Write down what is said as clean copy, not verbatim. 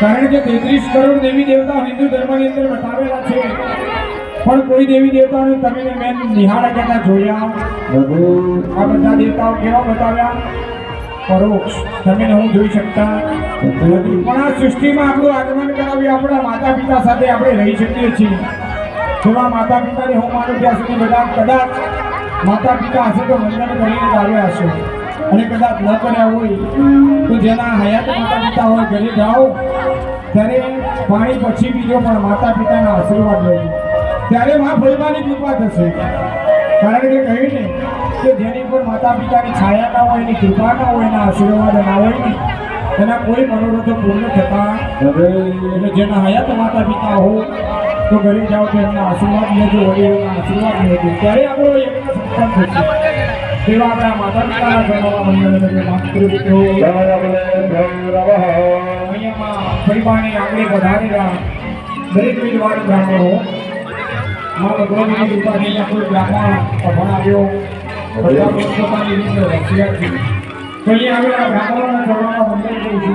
કારણ કે 33 કરોડ દેવી દેવતા હિન્દુ ધર્મની અંદર બતાવેલા છે, પણ કોઈ દેવી દેવતાને તમે મેં નિહાળા કરતા જોયા પ્રભુ આ બધા દેવતાઓ કેવા બતાવ્યા? પરોક્ષ. તમે હું જોઈ શકતા નથી, પણ આ સૃષ્ટિમાં આપણું આગમન કરાવી આપણા માતા પિતા સાથે આપણે રહી શકીએ છીએ. જેવા માતા પિતાને હું માનું ત્યાં સુધી બધા કદાચ માતા પિતા હશે તો વંદન કરીને જ આવ્યા હશે, અને કદાચ ન કર્યા હોય તો જેના હયાત માતા પિતા હોય ઘરે જાઓ ત્યારે પાણી પછી બીજો પણ માતા પિતાના આશીર્વાદ લેજો, ત્યારે મા ભોળાની કૃપા થશે. કારણ કે કહ્યું ને કે જેની પર માતા પિતાની છાયા ના હોય, એની કૃપા ના હોય, એના આશીર્વાદ ના હોય ને એના કોઈ મનોરથો પૂર્ણ થતા પ્રભુ એટલે જેના હયાત માતા પિતા હો તો ઘરે જાઓ તો એમના આશીર્વાદ લેજો, વડીલોના આશીર્વાદ લેજો, ત્યારે આપણો યજ્ઞ સફળ થશે. તેવા આપણા માતા પિતાના ઘરમાં મંદિર માતૃપિતો અહીંયામાં પરિવારની આંગળી વધારેલા દરેક વિદ્વાન બ્રાહ્મણો માં ભગવાનની કૃપાથી અહીંયા કોઈ બ્રાહ્મણ ભણાવ્યો બધા પોતપોતાની રીતે હોશિયાર છે. તો અહીંયા આવેલા બ્રાહ્મણોના ચરણોમાં વંદન કરું છું.